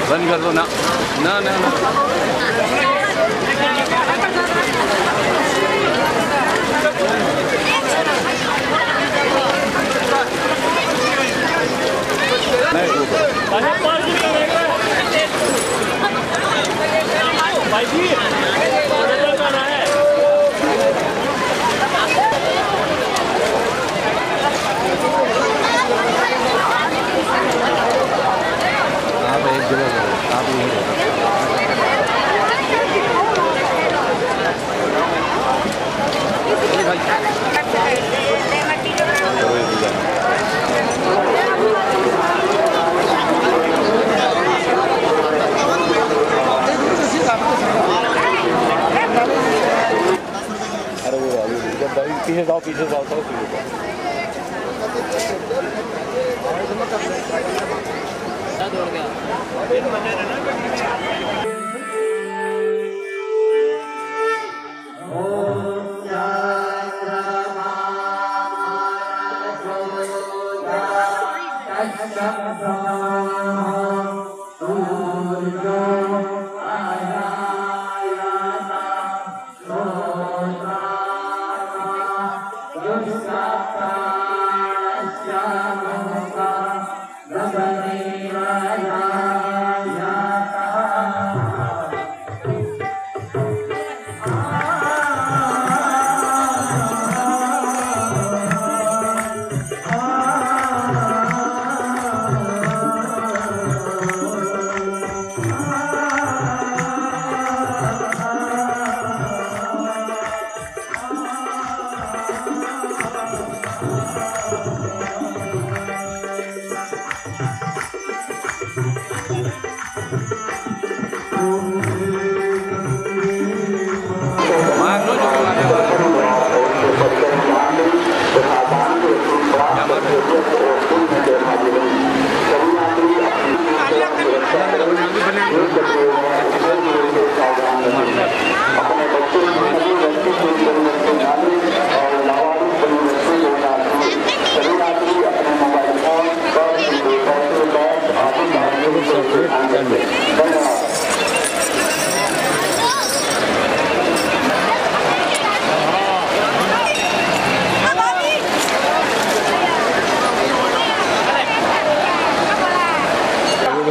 बंद कर दो ना ना ना ना। भाई जी आप एक जगह आप पीछे जाओ दौड़ गया।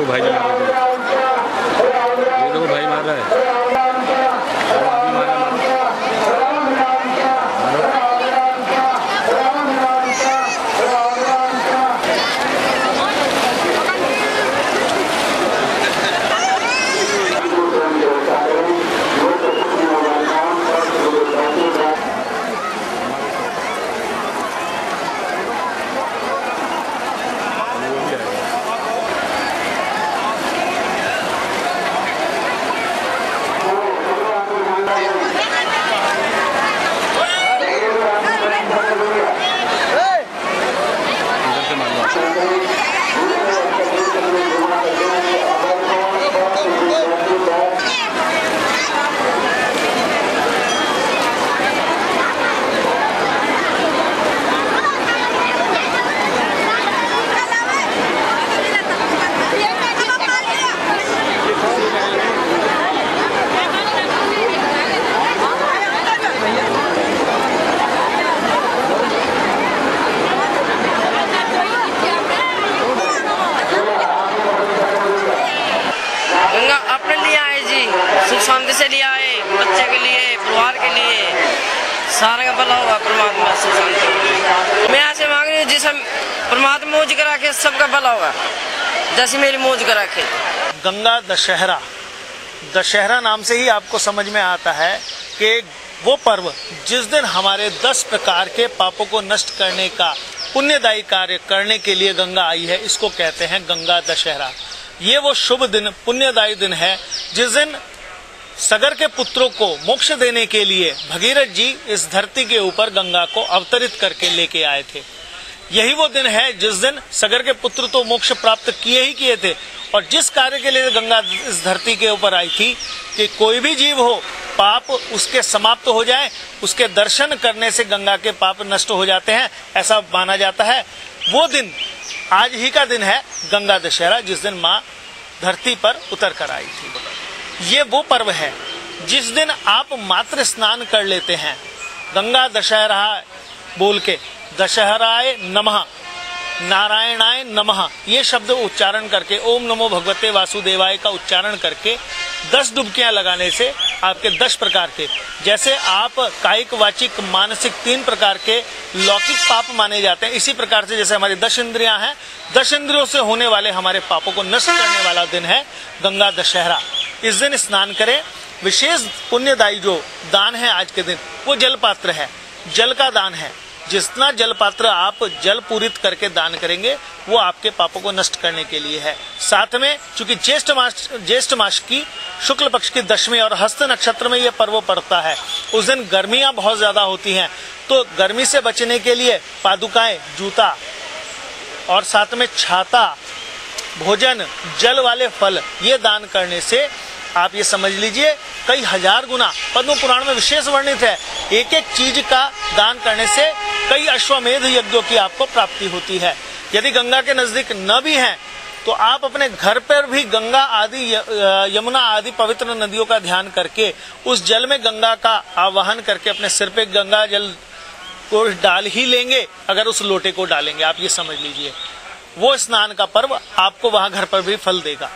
भाई ये देखो भाई मार रहा है। शांति से लिया है, बच्चे के लिए, परिवार के लिए, सारा का भला होगा परमात्मा से शांति। मैं ऐसे मांग रही हूँ जिसे परमात्मा मौज करा के सबका भला होगा, जैसे मेरी मौज करा के। गंगा दशहरा, दशहरा नाम से ही आपको समझ में आता है कि वो पर्व जिस दिन हमारे 10 प्रकार के पापों को नष्ट करने का पुण्यदायी कार्य करने के लिए गंगा आई है, इसको कहते हैं गंगा दशहरा। ये वो शुभ दिन, पुण्यदायी दिन है जिस दिन सगर के पुत्रों को मोक्ष देने के लिए भगीरथ जी इस धरती के ऊपर गंगा को अवतरित करके लेके आए थे। यही वो दिन है जिस दिन सगर के पुत्र तो मोक्ष प्राप्त किए ही किए थे, और जिस कार्य के लिए गंगा इस धरती के ऊपर आई थी कि कोई भी जीव हो, पाप उसके समाप्त हो जाए, उसके दर्शन करने से गंगा के पाप नष्ट हो जाते हैं, ऐसा माना जाता है। वो दिन आज ही का दिन है गंगा दशहरा, जिस दिन माँ धरती पर उतर कर आई थी। ये वो पर्व है जिस दिन आप मात्र स्नान कर लेते हैं, गंगा दशहरा बोल के, दशहराय नमः, नारायणाय नमः, ये शब्द उच्चारण करके, ओम नमो भगवते वासुदेवाय का उच्चारण करके 10 डुबकियां लगाने से आपके 10 प्रकार के, जैसे आप कायिक वाचिक मानसिक 3 प्रकार के लौकिक पाप माने जाते हैं, इसी प्रकार से जैसे हमारी 10 इंद्रियां हैं, 10 इंद्रियों से होने वाले हमारे पापों को नष्ट करने वाला दिन है गंगा दशहरा। इस दिन स्नान करें। विशेष पुण्यदायी जो दान है आज के दिन, वो जल पात्र है, जल का दान है। जितना जल पात्र आप जल पूरित करके दान करेंगे वो आपके पापों को नष्ट करने के लिए है। साथ में चूंकि ज्येष्ठ मास की शुक्ल पक्ष की दशमी और हस्त नक्षत्र में ये पर्व पड़ता है, उस दिन गर्मियां बहुत ज्यादा होती हैं, तो गर्मी से बचने के लिए पादुकाएं, जूता और साथ में छाता, भोजन, जल वाले फल, ये दान करने से आप ये समझ लीजिए कई हजार गुना, पद्म पुराण में विशेष वर्णित है, एक एक चीज का दान करने से कई अश्वमेध यज्ञों की आपको प्राप्ति होती है। यदि गंगा के नजदीक न भी हैं तो आप अपने घर पर भी गंगा आदि, यमुना आदि पवित्र नदियों का ध्यान करके उस जल में गंगा का आवाहन करके अपने सिर पे गंगा जल को डाल ही लेंगे, अगर उस लोटे को डालेंगे। आप ये समझ लीजिए वो स्नान का पर्व आपको वहां घर पर भी फल देगा।